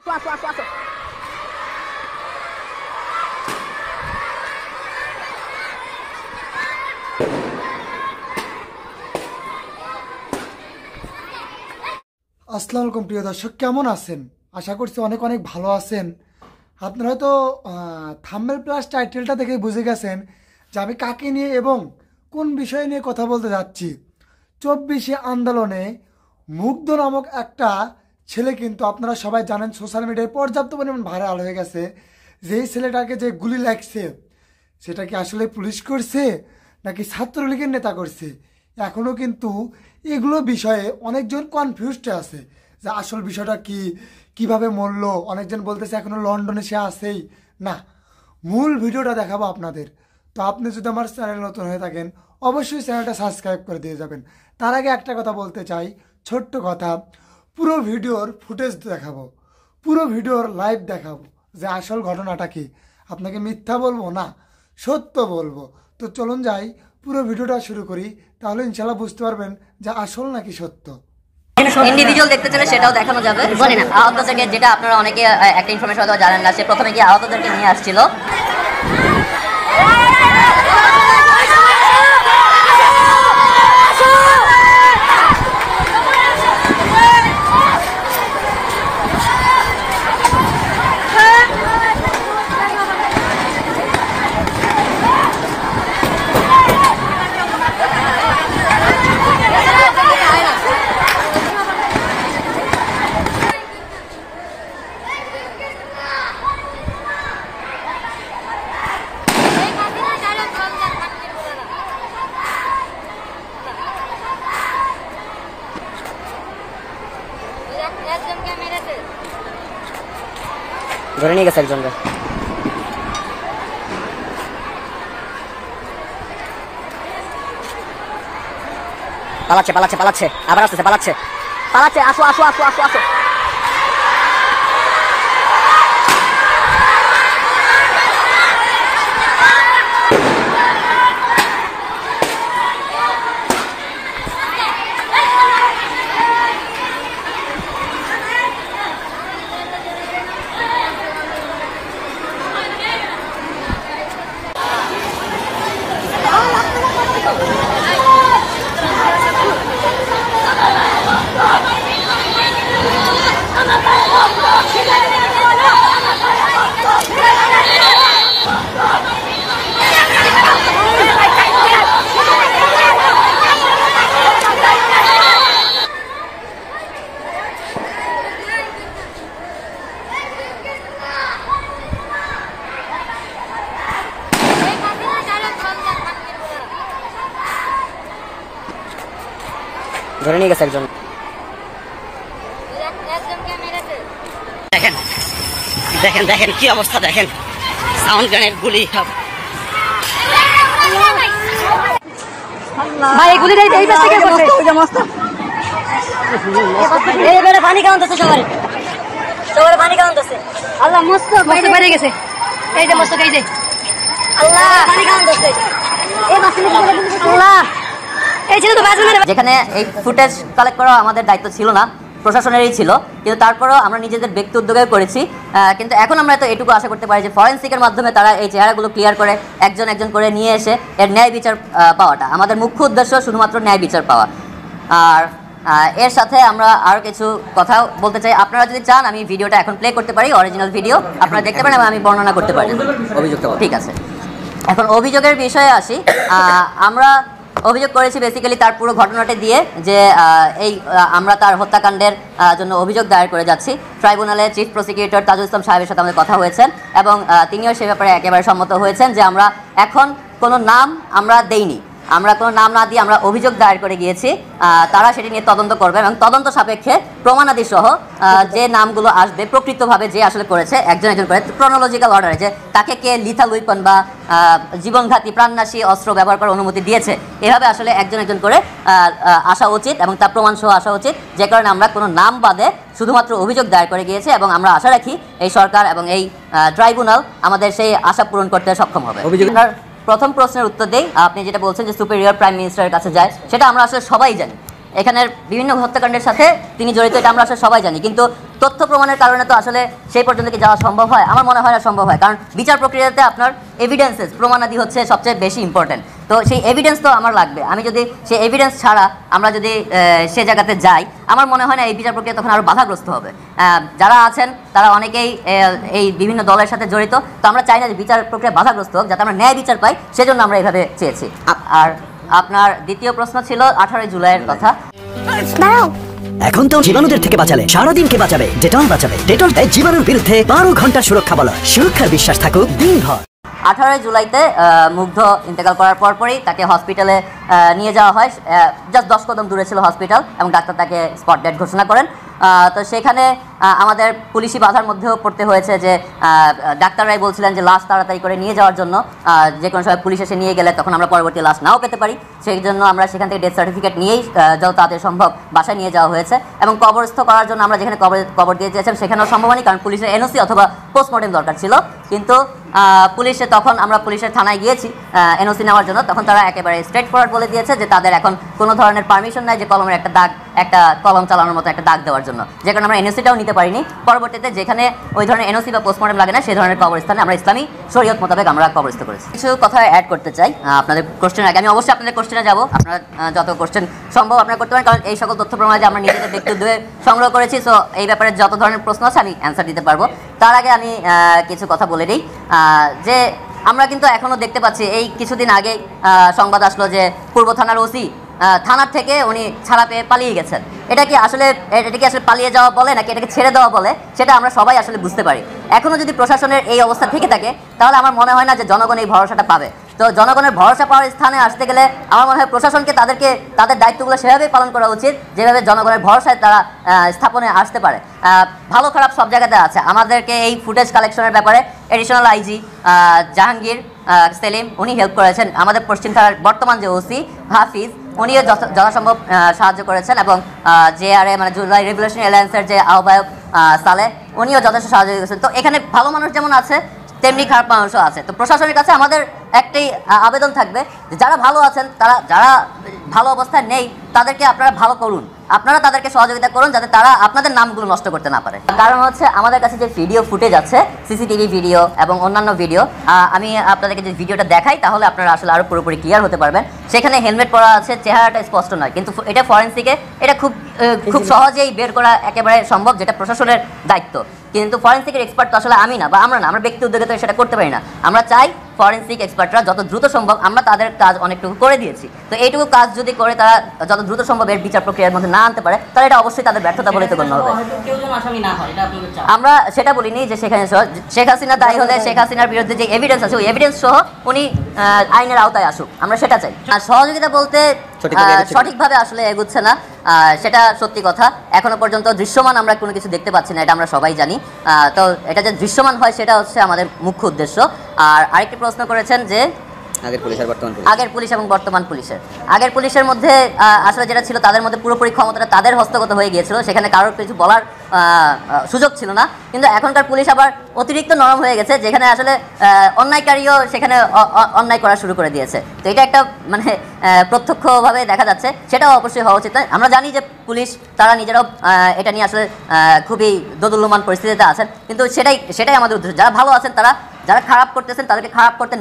আসসালামু আলাইকুম প্রিয় দর্শক, কেমন আছেন? আশা করছি অনেক অনেক ভালো আছেন। আপনারা হয়তো থাম্বনেল প্লাস টাইটেলটা দেখে বুঝে গেছেন যে আমি কাকে নিয়ে এবং কোন বিষয় নিয়ে কথা বলতে যাচ্ছি। 24শে আন্দোলনে মুগ্ধ নামক একটা ছেলে, কিন্তু আপনারা সবাই জানেন সোশ্যাল মিডিয়ায় পর্যাপ্ত পরিমাণ ভাইরাল হয়ে গেছে। যেই ছেলেটাকে যে গুলি লাগছে সেটা কি আসলে পুলিশ করছে নাকি ছাত্রলীগের নেতা করছে? এখনও কিন্তু এগুলো বিষয়ে অনেকজন কনফিউজড আছে যে আসল বিষয়টা কি, কিভাবে মরলো। অনেকজন বলতেছে এখনও লন্ডনে সে আছেই না। মূল ভিডিওটা দেখাবো আপনাদের। তো আপনি যদি আমার চ্যানেল নতুন হয়ে থাকেন অবশ্যই চ্যানেলটা সাবস্ক্রাইব করে দিয়ে যাবেন। তার আগে একটা কথা বলতে চাই, ছোট্ট কথা, পুরো ভিডিওর ফুটেজ দেখাবো, পুরো ভিডিওর লাইভ দেখাবো যে আসল ঘটনাটা কি। আপনাকে মিথ্যা বলবো না, সত্য বলবো। তো চলুন যাই, পুরো ভিডিওটা শুরু করি, তাহলে ইনশাল্লাহ বুঝতে পারবেন যে আসল নাকি সত্য। ইন্ডিভিজুয়াল দেখতে চাইলে সেটাও দেখানো যাবে। বলেন আহতদেরকে, যেটা আপনারা অনেকে একটা ইনফরমেশন হয়তো জানেন না, সে প্রথমে গিয়ে আহতদেরকে নিয়ে আসছিল। ধরে নিয়ে গেছে একজনকে। পালাচ্ছে পালাচ্ছে পালাচ্ছে, আবার আসতেছে, পালাচ্ছে পালাচ্ছে। আসো আসো আসো আসো আসো। ধরে নিয়ে গেছে একজন। দেখেন দেখেন দেখেন কি অবস্থা, দেখেন সাউন্ড গানের গুলি। ভাই গুলি এই পাশ থেকে করছে, ওই যে মস্ত এইবারে পানি কাউন্ট হচ্ছে, সবারে সবারে পানি কাউন্ট হচ্ছে। আল্লাহ মস্ত বাইরে বাইরে গেছে, এই যে মস্ত, এই যে আল্লাহ পানি কাউন্ট হচ্ছে। এই মাসে আল্লাহ, যেখানে এই ফুটেজ কালেক্ট করা আমাদের দায়িত্ব ছিল না, প্রশাসনেরই ছিল, কিন্তু তারপরেও আমরা নিজেদের ব্যক্তি উদ্যোগে করেছি। কিন্তু এখন আমরা তো এটুকু আশা করতে পারি যে ফরেন্সিকের মাধ্যমে তারা এই চেহারাগুলো ক্লিয়ার করে একজন একজন করে নিয়ে এসে এর ন্যায় বিচার পাওয়াটা আমাদের মুখ্য উদ্দেশ্য, শুধুমাত্র ন্যায় বিচার পাওয়া। আর এর সাথে আমরা আরও কিছু কথা বলতে চাই। আপনারা যদি চান আমি ভিডিওটা এখন প্লে করতে পারি, অরিজিনাল ভিডিও আপনারা দেখতে পারেন এবং আমি বর্ণনা করতে পারি। ঠিক আছে, এখন অভিযোগের বিষয়ে আসি। আমরা অভিযোগ করেছি বেসিক্যালি তার পুরো ঘটনাটা দিয়ে, যে আমরা তার হত্যাকাণ্ডের জন্য অভিযোগ দায়ের করে যাচ্ছি। ট্রাইব্যুনালে চিফ প্রসিকিউটর তাজুল ইসলাম সাহেবের সাথে আমাদের কথা হয়েছেন এবং তিনিও সে ব্যাপারে একেবারে সম্মত হয়েছেন যে আমরা এখন কোনো নাম আমরা দেইনি, আমরা কোনো নাম না দিয়ে আমরা অভিযোগ দায়ের করে গিয়েছি। তারা সেটি নিয়ে তদন্ত করবে এবং তদন্ত সাপেক্ষে প্রমাণাদি সহ যে নামগুলো আসবে প্রকৃতভাবে যে আসলে করেছে একজন একজন করে ক্রনোলজিক্যাল অর্ডারে, যে তাকে কে লিথাল উইপন বা জীবনঘাতী প্রাণনাশী অস্ত্র ব্যবহার করার অনুমতি দিয়েছে, এভাবে আসলে একজন একজন করে আসা উচিত এবং তার প্রমাণ সহ আসা উচিত। যে কারণে আমরা কোনো নাম বাদে শুধুমাত্র অভিযোগ দায়ের করে গিয়েছি এবং আমরা আশা রাখি এই সরকার এবং এই ট্রাইব্যুনাল আমাদের সেই আশা পূরণ করতে সক্ষম হবে। প্রথম প্রশ্নের উত্তর দেই। আপনি যেটা বলছেন যে সুপিরিয়র প্রাইম মিনিস্টারের কাছে যায়, সেটা আমরা আসলে সবাই জানি। এখানের বিভিন্ন হত্যাকাণ্ডের সাথে তিনি জড়িত, এটা আমরা আসলে সবাই জানি। কিন্তু তথ্য প্রমাণের কারণে তো আসলে সেই পর্যন্ত কি যাওয়া সম্ভব হয়? আমার মনে হয় না সম্ভব হয়, কারণ বিচার প্রক্রিয়াতে আপনার এভিডেন্সেস, প্রমাণাদি হচ্ছে সবচেয়ে বেশি ইম্পর্টেন্ট। তো সেই এভিডেন্স তো আমার লাগবে। আমি যদি সেই এভিডেন্স ছাড়া আমরা যদি সে জায়গাতে যাই, আমার মনে হয় না এই বিচার প্রক্রিয়া তখন আরও বাধাগ্রস্ত হবে। যারা আছেন তারা অনেকেই এই বিভিন্ন দলের সাথে জড়িত, তো আমরা চাই না যে বিচার প্রক্রিয়া বাধাগ্রস্ত হোক, যাতে আমরা ন্যায় বিচার পাই, সেজন্য আমরা এইভাবে চেয়েছি। আর আপনার দ্বিতীয় প্রশ্ন ছিল 18 জুলাইয়ের কথা। এখন তো জীবাণুদের থেকে বাঁচালে সারাদিনকে বাঁচাবে ডেটল। বাঁচাবে ডেটল দেয় জীবাণুর বিরুদ্ধে 12 ঘন্টা সুরক্ষা বলয়। সুরক্ষার বিশ্বাস থাকুক দিনভর। 18 জুলাইতে মুগ্ধ ইন্তেকাল করার পরপরই তাকে হসপিটালে নিয়ে যাওয়া হয়। জাস্ট 10 কদম দূরে ছিল হসপিটাল, এবং ডাক্তার তাকে স্পট ডেড ঘোষণা করেন। তো সেখানে আমাদের পুলিশি বাধার মধ্যেও পড়তে হয়েছে যে ডাক্তাররাই বলছিলেন যে লাশ তাড়াতাড়ি করে নিয়ে যাওয়ার জন্য, যে কোনো সময় পুলিশ এসে নিয়ে গেলে তখন আমরা পরবর্তী লাশ নাও পেতে পারি। সেই জন্য আমরা সেখান থেকে ডেথ সার্টিফিকেট নিয়েই যত তাড়াতাড়ি সম্ভব বাসায় নিয়ে যাওয়া হয়েছে। এবং কবরস্থ করার জন্য আমরা যেখানে কবর দিয়ে চেয়েছিলাম সেখানেও সম্ভব হয়নি, কারণ পুলিশের এনওসি অথবা পোস্টমর্টেম দরকার ছিল। কিন্তু পুলিশে তখন আমরা পুলিশের থানায় গিয়েছি এনওসি নেওয়ার জন্য, তখন তারা একেবারে স্ট্রেট ফরওয়ার্ড বলে দিয়েছে যে তাদের এখন কোনো ধরনের পারমিশন নাই যে কলমের একটা কলম চালানোর মতো একটা দাগ দেওয়ার জন্য, যে কারণে আমরা এনওসিটাও নিতে পারিনি। পরবর্তীতে যেখানে ওই ধরনের এনওসি বা পোস্টমর্টেম লাগে না, সেই ধরনের কবরস্থানে আমরা ইসলামী শরীয়ত মোতাবেক আমরা কবরস্থ করেছি। কিছু কথা অ্যাড করতে চাই আপনাদের কোশ্চেন আগে। আমি অবশ্যই আপনাদের কোশ্চেনে যাব, আপনারা যত কোশ্চেন সম্ভব আপনারা করতে পারেন, কারণ এই সকল তথ্য প্রমাণ যে আমরা নিজেদের ব্যক্তিগত সংগ্রহ করেছি, সো এই ব্যাপারে যত ধরনের প্রশ্ন আছে আমি অ্যান্সার দিতে পারবো। তার আগে আমি কিছু কথা বলে দিই যে আমরা কিন্তু এখনও দেখতে পাচ্ছি, এই কিছুদিন আগে সংবাদ আসলো যে পূর্ব থানার ওসি থানার থেকে উনি ছাড়া পেয়ে পালিয়ে গেছেন। এটা কি আসলে পালিয়ে যাওয়া বলে নাকি এটাকে ছেড়ে দেওয়া বলে, সেটা আমরা সবাই আসলে বুঝতে পারি। এখনও যদি প্রশাসনের এই অবস্থা থেকে থাকে, তাহলে আমার মনে হয় না যে জনগণ এই ভরসাটা পাবে। তো জনগণের ভরসা পাওয়ার স্থানে আসতে গেলে আমার মনে হয় প্রশাসনকে তাদের দায়িত্বগুলো সেভাবেই পালন করা উচিত, যেভাবে জনগণের ভরসায় তারা স্থাপনে আসতে পারে। ভালো খারাপ সব জায়গাতে আছে। আমাদেরকে এই ফুটেজ কালেকশনের ব্যাপারে এডিশনাল আইজি জাহাঙ্গীর সেলিম উনি হেল্প করেছেন। আমাদের পশ্চিম থানার বর্তমান যে ওসি হাফিজ, উনিও যথাসম্ভব সাহায্য করেছেন, এবং জেআরএ মানে জুলাই রেভলিউশন অ্যালায়েন্সের যে আহ্বায়ক সালেহ, উনিও যথেষ্ট সাহায্য করেছেন। তো এখানে ভালো মানুষ যেমন আছে, তেমনি খারাপ মানুষও আছে। তো প্রশাসনের কাছে আমাদের একটাই আবেদন থাকবে যে যারা ভালো আছেন, যারা ভালো অবস্থায় নেই, তাদেরকে আপনারা ভালো করুন, আপনারা তাদেরকে সহযোগিতা করুন, যাতে তারা আপনাদের নামগুলো নষ্ট করতে না পারে। কারণ হচ্ছে আমাদের কাছে যে ভিডিও ফুটেজ আছে, সিসিটিভি ভিডিও এবং অন্যান্য ভিডিও, আমি আপনাদেরকে যে ভিডিওটা দেখাই, তাহলে আপনারা আসলে আরও পুরোপুরি ক্লিয়ার হতে পারবেন। সেখানে হেলমেট পরা আছে, চেহারাটা স্পষ্ট নয়, কিন্তু এটা ফরেন্সিকে এটা খুব সহজেই বের করা একেবারে সম্ভব, যেটা প্রশাসনের দায়িত্ব। কিন্তু ফরেন্সিকের এক্সপার্ট তো আসলে আমি না, বা আমরা না, আমরা ব্যক্তি উদ্যোগে তো সেটা করতে পারি না। আমরা চাই ফরেন্সিক এক্সপার্টরা যত দ্রুত সম্ভব, আমরা তাদের কাজ অনেকটুকু করে দিয়েছি, তো এইটুকু কাজ যদি করে তারা যত দ্রুত সম্ভব এর বিচার প্রক্রিয়ার মধ্যে না আনতে পারে, তাহলে এটা অবশ্যই তাদের ব্যর্থতা বলে গণ্য হবে। আমরা সেটা বলিনি যে সেখানে শেখ হাসিনা দায়ী হলে শেখ হাসিনার বিরুদ্ধে যে এভিডেন্স আছে, ওই এভিডেন্স সহ উনি আইনের আওতায় আসুক, আমরা সেটা চাই। আর সহযোগিতা বলতে সঠিকভাবে আসলে এগুচ্ছে না, সেটা সত্যি কথা। এখনো পর্যন্ত দৃশ্যমান আমরা কোনো কিছু দেখতে পাচ্ছি না, এটা আমরা সবাই জানি। তো এটা যে দৃশ্যমান হয়, সেটা হচ্ছে আমাদের মুখ্য উদ্দেশ্য। আর আরেকটি প্রশ্ন করেছেন যে আগের পুলিশ এবং বর্তমান পুলিশের। আগের পুলিশের মধ্যে আসলে যেটা ছিল, তাদের মধ্যে পুরোপুরি ক্ষমতাটা তাদের হস্তগত হয়ে গিয়েছিল, সেখানে কারোর কিছু বলার সুযোগ ছিল না। কিন্তু এখনকার পুলিশ আবার অতিরিক্ত নরম হয়ে গেছে, যেখানে আসলে অন্যায়কারীও সেখানে অন্যায় করা শুরু করে দিয়েছে। তো এটা একটা মানে প্রত্যক্ষভাবে দেখা যাচ্ছে, সেটাও অবশ্যই হওয়া উচিত। আমরা জানি যে পুলিশ তারা নিজেরাও এটা নিয়ে আসলে খুবই দোদুল্যমান পরিস্থিতিতে আছেন, কিন্তু সেটাই আমাদের উদ্দেশ্য। যারা ভালো আছেন, যারা খারাপ করতেছেন, তাদেরকে খারাপ করতে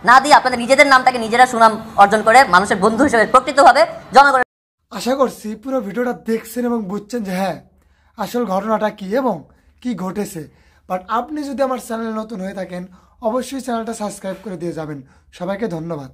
না দিয়ে আপনাদের নিজেদের নামটাকে নিজেরা সুনাম অর্জন করে মানুষের বন্ধু হিসেবে প্রকৃতভাবে জনগণের। আশা করছি পুরো ভিডিওটা দেখছেন এবং বুঝছেন যে হ্যাঁ আসল ঘটনাটা কি এবং কি ঘটেছে। বাট আপনি যদি আমার চ্যানেলে নতুন হয়ে থাকেন, অবশ্যই চ্যানেলটা সাবস্ক্রাইব করে দিয়ে যাবেন। সবাইকে ধন্যবাদ।